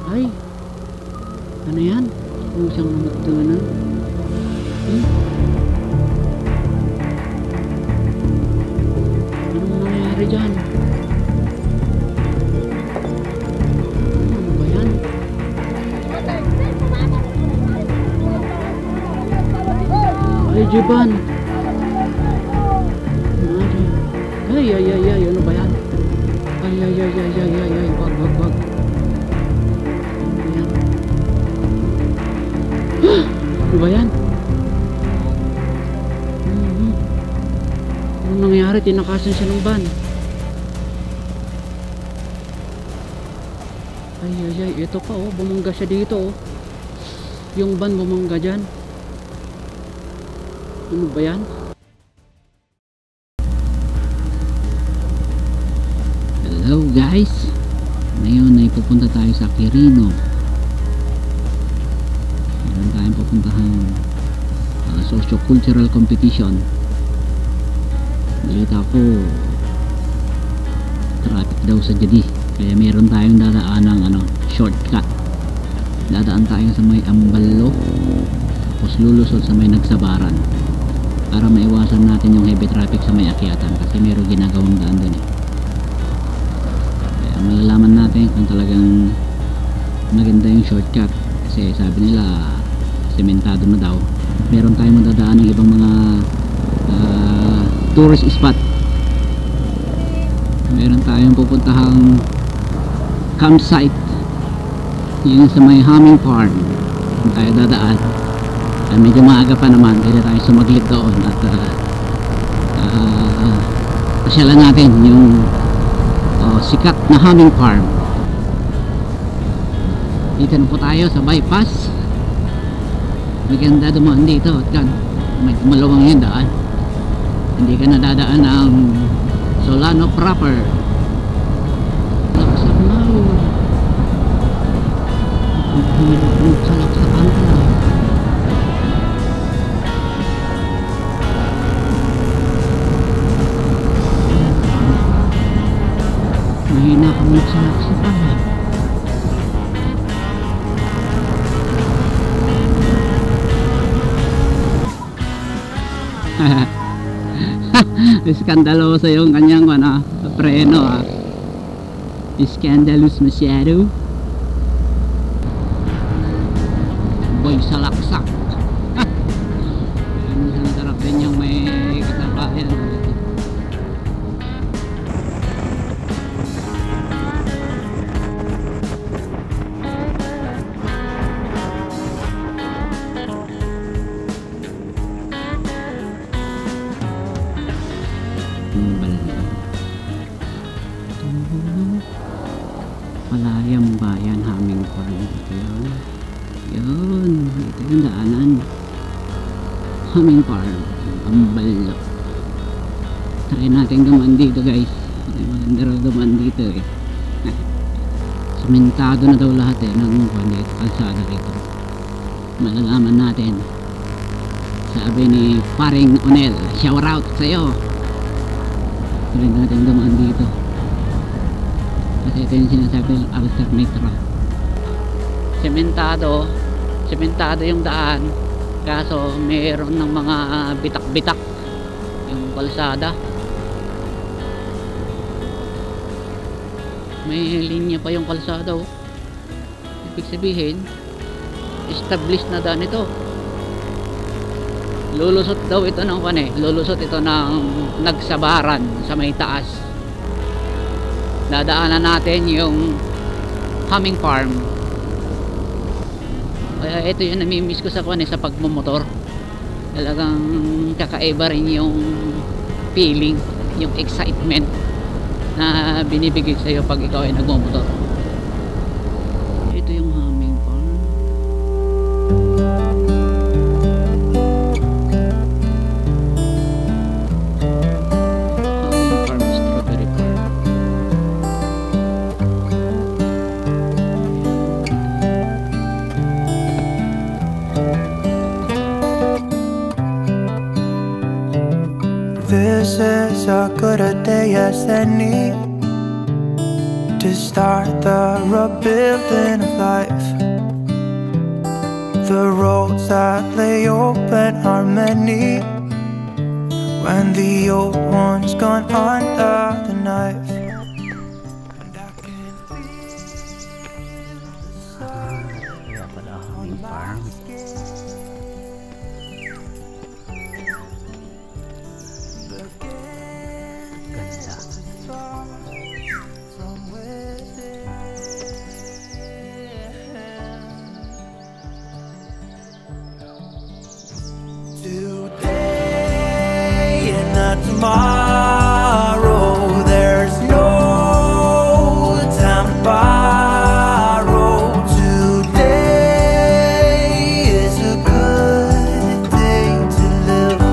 Ay, ano yan? Kung siyang namagdanan. Anong nangyayari dyan? Ano ba yan? Ay, Jiban! Ay, ano ba yan? Ay, wag. Ano ba yan? Anong nangyari? Tinakasan siya ng van. Ay, ito pa oh, bumangga siya dito oh. Yung van bumangga dyan. Ano ba yan? Hello guys, ngayon ay pupunta tayo sa Quirino. Meron tayong pupuntahan socio-cultural competition. Balita ko traffic daw sa Jadi, kaya meron tayong dadaan ng shortcut. Dadaan tayo sa may Amballo, tapos lulusot sa may Nagsabaran para maiwasan natin yung heavy traffic sa may Akyatan, kasi meron ginagawang daan dun eh. Malalaman natin kung talagang maganda yung shortcut, kasi sabi nila sementado na daw. Meron tayong madadaan ng ibang mga tourist spot. Meron tayong pupuntahang campsite, yun sa may Humming Farm. Kung tayo dadaan, medyo maaga pa naman, kaya tayo sumaglit doon at pasyalan natin yung sikat na Humming Farm. Dito na po tayo sa bypass. Maganda dumaan dito at yan, may malawang yung daan. Hindi ka nadadaan ng Solano proper. Laksak-maw. Salaksakan ka na. Mahina kang magsalaksakan ha. Skandaloso yung kanyang preno ha. Scandalous masyado. Boy salaksak. Ang sarap din yung may kasabayan. Malayang Bayan, Humming Farm. Yun, ito yung daanan. Humming Farm, Amballo. Try natin dumaan dito guys. Maganda raw dumaan dito eh. Sementado na daw lahat eh ng kalsada rito. Malalaman natin. Sabi ni Paring Onel, shout out sa'yo. Try natin dumaan dito. Kasi ito yung sinasabi ng alternate route. Sementado yung daan, kaso mayroon ng mga bitak-bitak yung kalsada. May linya pa yung kalsada oh. Ibig sabihin established na daan ito. Lulusot daw ito ng lulusot ito ng Nagsabaran sa may taas. Dadaanan natin yung Humming Farm. Kaya ito yung namimiss ko sa sa pagmumotor. Talagang kakaiba rin yung feeling, yung excitement na binibigay sa iyo pag ikaw ay nagmumotor. Ito yung Humming Farm. This is as good a day as any to to start the rebuilding of life. The roads that lay open are many when the old one's gone under the knife. And I can feel the sun on my skin. The gate is far from within. Today and not tomorrow, there's no time to borrow. Today is a good day to live.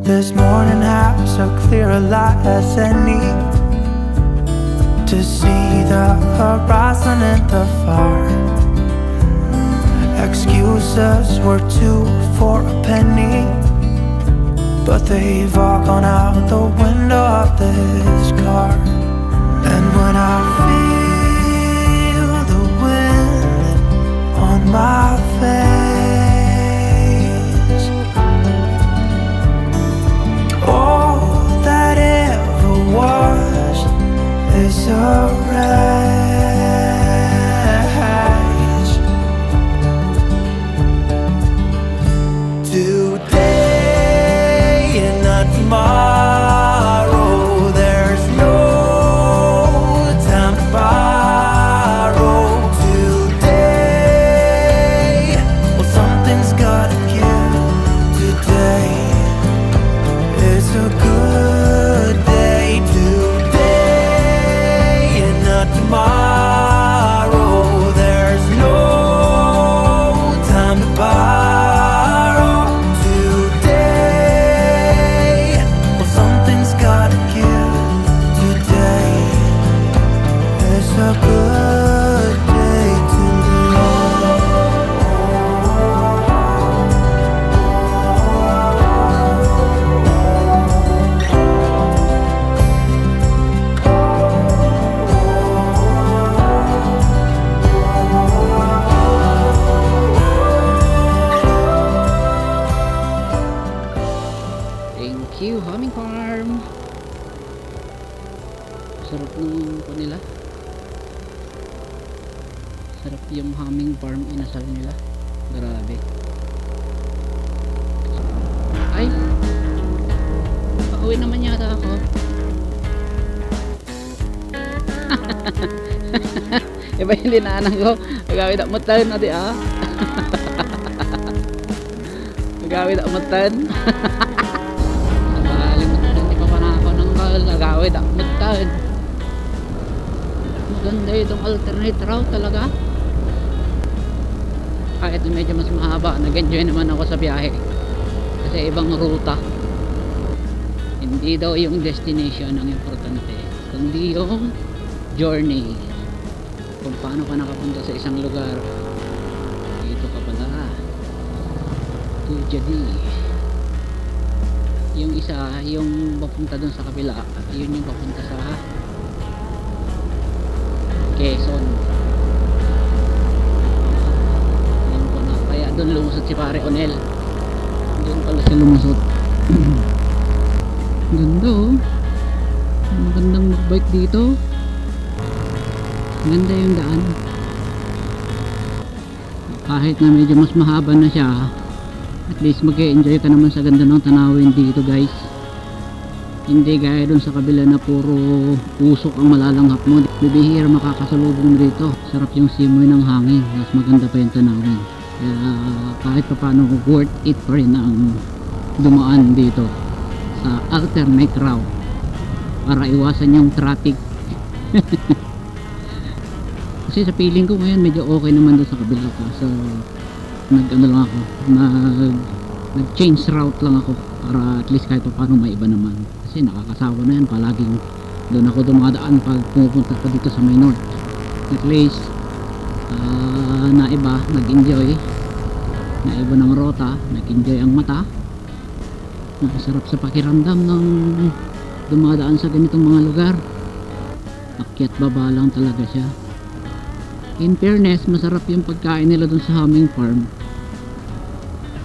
This morning has a clearer light as any to see the horizon and the far. Excuses were 2 for a penny, but they've all gone out the window of this car. And when I feel the wind on my face, all that ever was is a wreck. Today and not tomorrow, there's no time to borrow. Today, well, something's gotta give. Today is a good day. Today and not tomorrow, there's no time to borrow. A good day to Thank you, Humming Farm. Sarap ng kanila. Sarap yung Humming Farm inasal nila. Grabe. Ay, pauwi naman yata ako. Iba yung linaanan ko. Magawid akmutan na di ah. Magawid akmutan. Nakalimutan, hindi pa na ako ng magawid akmutan. Maganda itong alternate route talaga. Kahit medyo mas mahaba, nag-enjoy naman ako sa biyahe kasi ibang ruta. Hindi daw yung destination ang importante, kundi yung journey, kung paano ka nakapunta sa isang lugar. Dito ka pala to Jadi. Yung isa, yung papunta dun sa kabila, yun yung papunta sa Quezon. Doon lumusot si Pare Onel. Doon pala siya lumusot. Ganda oh. Magandang magbike dito. Ganda yung daan. Kahit na medyo mas mahaba na siya, at least mag-enjoy ka naman sa ganda ng tanawin dito guys. Hindi gaya doon sa kabila na puro usok ang malalanghap mo. Bibihira makakasalubong dito. Sarap yung simoy ng hangin. Mas maganda pa yung tanawin. Kaya kahit pa paano worth it pa rin ang dumaan dito sa alternate route para iwasan yung traffic. Kasi sa feeling ko ngayon medyo okay naman doon sa kabila ko. So nag-ano lang ako, nag-change route lang ako para at least kahit pa paano may iba naman. Kasi nakakasawa na yan, palaging doon ako dumadaan pag pumupunta ko dito sa may north. At least na iba, nag-enjoy na iba ng rota, nag-enjoy ang mata. Sarap sa pakiramdam ng dumadaan sa ganitong mga lugar. Akyat baba lang talaga siya. In fairness, masarap yung pagkain nila dun sa Humming Farm.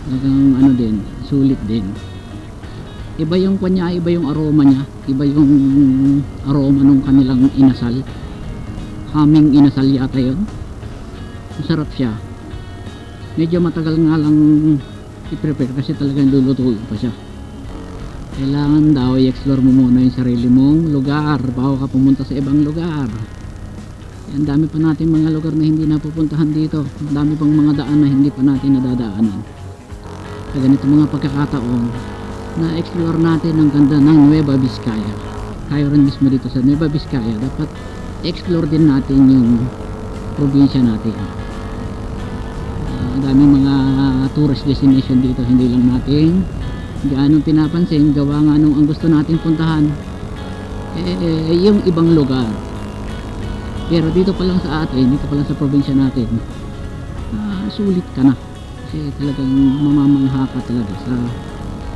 Talagang ano din, sulit din. Iba yung kanya, iba yung aroma niya, iba yung aroma nung kanilang inasal. Humming inasal yata yun. Masarap siya. Medyo matagal nga lang i-prepare kasi talagang lulutuin pa siya. Kailangan daw i-explore mo muna yung sarili mong lugar bago ka pumunta sa ibang lugar. Ang dami pa natin mga lugar na hindi napupuntahan dito. Ang dami pang mga daan na hindi pa natin nadadaanan. Sa ganito mga pagkakataon, na-explore natin ang ganda ng Nueva Vizcaya. Tayo rin mismo dito sa Nueva Vizcaya, dapat explore din natin yung probinsya natin. Ang daming mga tourist destination dito, hindi lang natin gaano pinapansin, gawa nga nung ang gusto natin puntahan yung ibang lugar. Pero dito pa lang sa atin, dito pa lang sa probinsya natin, sulit ka na kasi talagang mamamangha ka talaga sa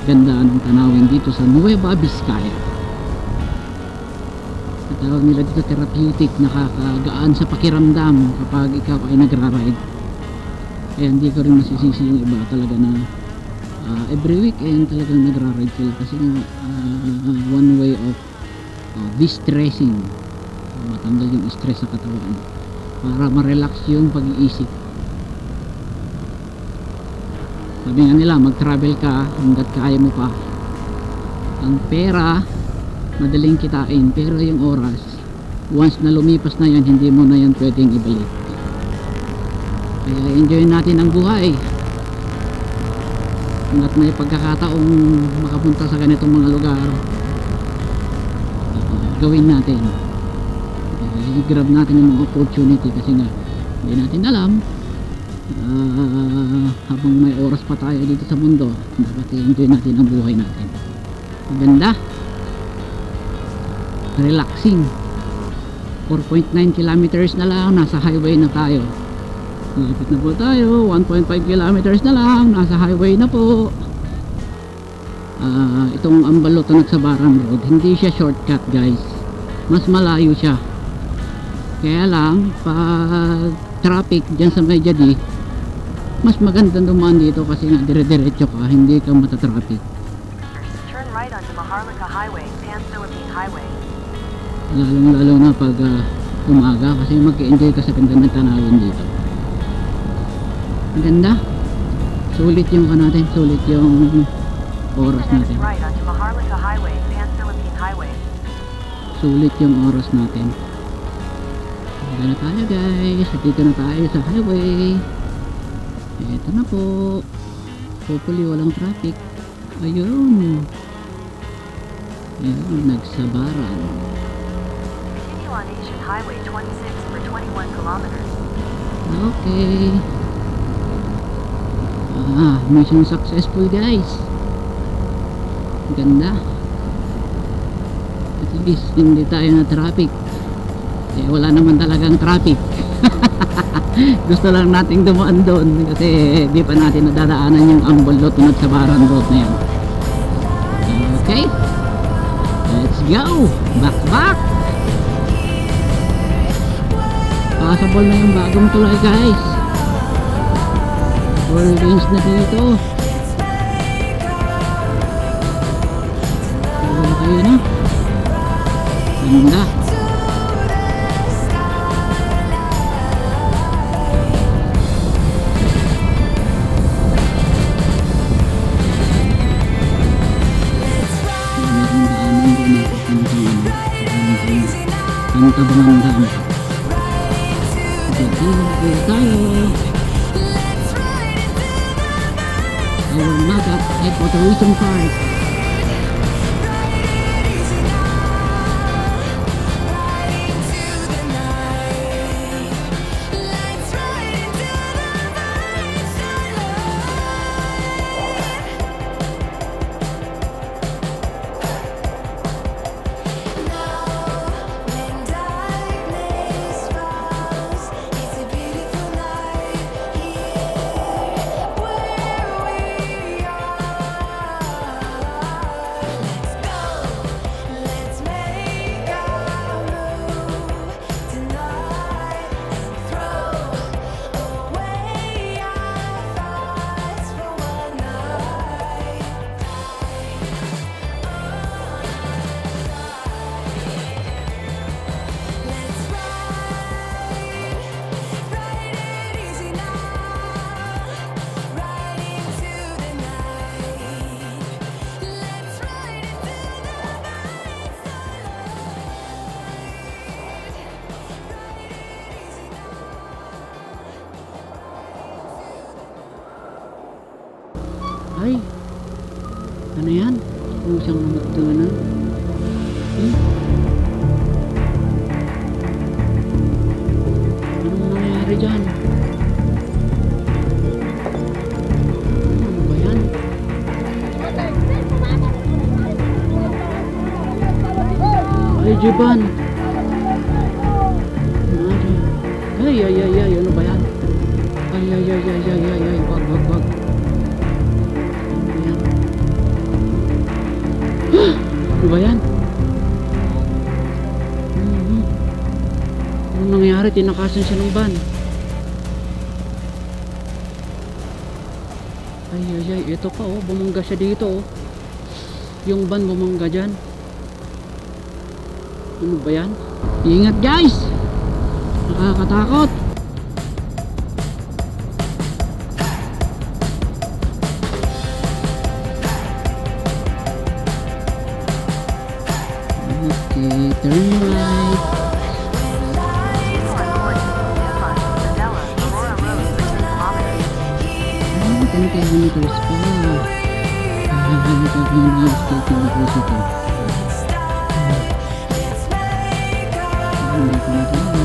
ganda ng tanawin dito sa Nueva Vizcaya. Tawag nila dito therapeutic, nakakagaan sa pakiramdam kapag ikaw ay nagra-ride. Kaya hindi ko rin masisisi yung iba talaga na every weekend talagang nagra-ride sila kasi one way of distressing, matanggal yung stress sa katawan para ma-relax yung pag-iisip. Sabi nga nila, mag-travel ka hanggat kaya mo pa. Ang pera madaling kitain, pero yung oras once na lumipas na yan, hindi mo na yan pwedeng ibalik. Kaya enjoy natin ang buhay hanggat may pagkakataong makapunta sa ganitong mga lugar. Gawin natin, i-grab natin yung mga opportunity kasi nga hindi natin alam, habang may oras pa tayo dito sa mundo, dapat i-enjoy natin ang buhay natin. Maganda, relaxing. 4.9 kilometers na lang, nasa highway na tayo. Lapit na po tayo, 1.5 kilometers na lang, nasa highway na po. Itong Ambalot na Nagsabaran Road, hindi siya shortcut guys, mas malayo siya. Kaya lang pag traffic dyan sa Mayjadi, mas maganda dumaan dito kasi nga dire-diretso ka, hindi ka matatraffic. Turn right onto Maharlika Highway, Pan-Philippine Highway. Lalong-lalo na pag umaga kasi mag-enjoy ka sa ganda ng tanawin dito. Ang ganda, sulit yung natin, sulit yung oras natin. Right onto Maharlika Highway, Pan-Philippine Highway. Sulit yung oras natin. Dito na tayo guys, dito na tayo sa highway. Ito na po, hopefully walang traffic. Ayun, Nagsabaran. Continue on Asian Highway 26 for 21 kilometers. Okay. Mission successful guys. Ganda. At least hindi tayo na traffic. Wala naman talagang traffic. Gusto lang nating dumaan doon kasi di pa natin nadadaanan yung Ambalot na Nagsabaran Road na yan. Okay, let's go. Back. Passable na yung bagong tulay guys. 4 lanes na dito. Kayo na. Ganda. Ang Tabangan. Dito tayo. Our Magat Ecotourism Park. Jiban. Ay, ay, ay, ay, ano ba yan? Ay, ay, ay, ay, ay, ay, ay, wag, wag, wag. Ano ba yan? Ano ba yan? Ano nangyari? Tinakasan siya ng van. Ay, ay, ay, ito pa oh, bumangga siya dito oh. Yung van bumangga dyan. Ano ba yan? Ingat guys! Nakakatakot! Okay, turn right. Ah, 10 kilometers pa. Hindi ko na tayo.